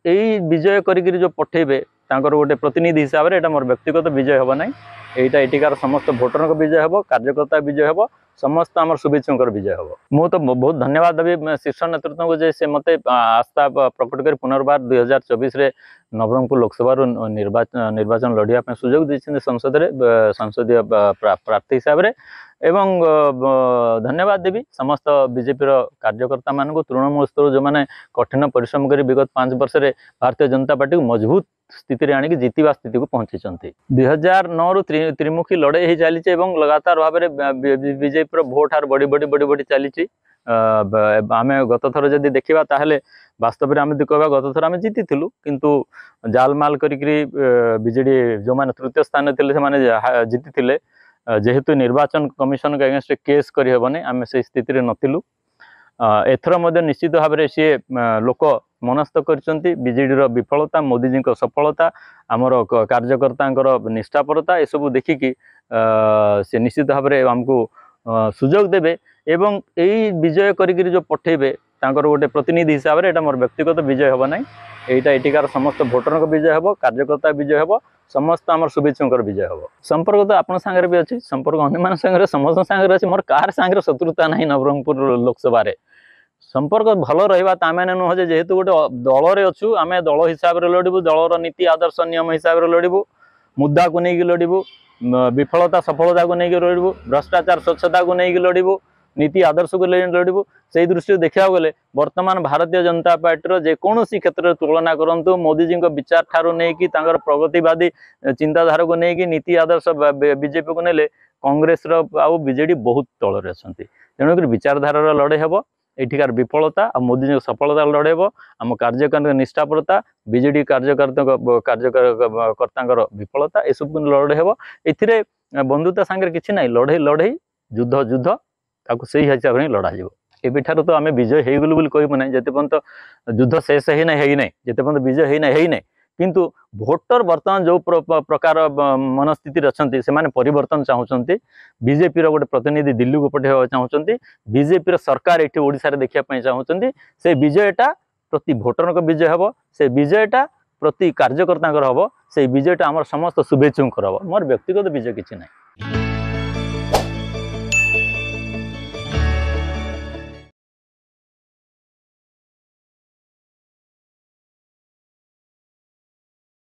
यही विजय करी जो पठेबे तांकर गोटे प्रतिनिधि हिसाब से मोर व्यक्तिगत विजय हम ना यहाँ एटिकार समस्त भोटर विजय हम कार्यकर्ता विजय हम समस्त आम शुभेच्छुकर विजय हम। मु तो बहुत धन्यवाद देवी शीर्ष नेतृत्व को जे से मत आस्था प्रकट कर पुनर्बार 2024 नवरंगपुर लोकसभा निर्वाचन लड़िया सुजोग देते संसदीय प्रार्थी हिसाब से एवं धन्यवाद देवी समस्त बीजेपी कार्यकर्ता मान तृणमूल स्तर जो मैंने कठिन परिश्रम कर विगत 5 वर्ष में भारतीय जनता पार्टी को मजबूत स्थिति आणिक जीतवा स्थिति को पहुंची 2009 रु त्रिमुखी लड़ाई ही चली लगातार भाव में बीजेपी भोट हार बढ़ी बढ़ी बढ़ी बढ़ी चली आम गत थर जदि देखा ताहले वास्तव में आम कहवा गत थर आम जीति किंतु जालमाल करीजेडी जो मैंने तृतीय स्थान थे जीति जेहेतु निर्वाचन कमिशन के अगेंस्ट केस करहबनी आम से स्थिति नथिलु। एथर निश्चित भाव में सी लोक मनस्थ करजेडी विफलता मोदीजी सफलता आमर कार्यकर्ता निष्ठापरता यह सब देखिकी से निश्चित भाव में आमको सुजोग देवे एवं यही विजय करी जो पठेबे तांकर गोटे प्रतिनिधि हिसाब से मोर व्यक्तिगत विजय हम ना यहाँ एटिकार समस्त भोटर विजय हम कार्यकर्ता विजय हम समस्त आम शुभेच्छुकर विजय हम। संपर्क तो आपण सांगे भी अच्छी संपर्क अन्य सांगे समस्त सांगे अच्छी मोर कार सांगे शत्रुता ना नवरंगपुर लोकसभा संपर्क भल रहा आम नुह जेहेतु गोटे दल अच्छु आम दल हिसाब से लड़ू दलर नीति आदर्श नियम हिसाब से लड़ू मुद्दा को लेकिन लड़ू विफलता सफलता को लेकिन लड़ू भ्रष्टाचार स्वच्छता को लेकिन लड़ू नीति आदर्श को लड़ू से दृष्टि देखा गले वर्तमान भारतीय जनता पार्टी जेकोसी क्षेत्र में तुलना करूँ मोदीजी विचार ठार नहीं प्रगतिवादी चिंताधारा को लेकिन नीति आदर्श बीजेपी को नेले कांग्रेस आउ बीजेडी बहुत तलरे अच्छा तेणुक विचारधारा लड़े हम एठिकार विफलता आ मोदी सफलता लड़ेब आम कार्यकर्ता निष्ठापरता बीजेडी कार्यकर्ता विफलता यह सब लड़े हम ए बंधुता सांगे किसी ना लड़े लड़े युद्ध युद्ध ताकू से हिसाब से लड़ा एबिठार तो आम विजय हो गलु बोली कहबू ना जिते पर्यंत युद्ध शेष ही ना जिते पर्यंत विजय ही ना किंतु भोटर बर्तमान जो प्रकार मनस्थिति अच्छा से परिवर्तन चाहते बीजेपी गोटे प्रतिनिधि दिल्ली को पठाइबा चाहते बीजेपी सरकार ये ओडिशा रे देखा चाहते से विजयटा प्रति भोटर विजय हम से विजयटा प्रति कार्यकर्ता हम से विजयटा आम समस्त शुभेच्छुकर हम मोर व्यक्तिगत विजय किसी ना।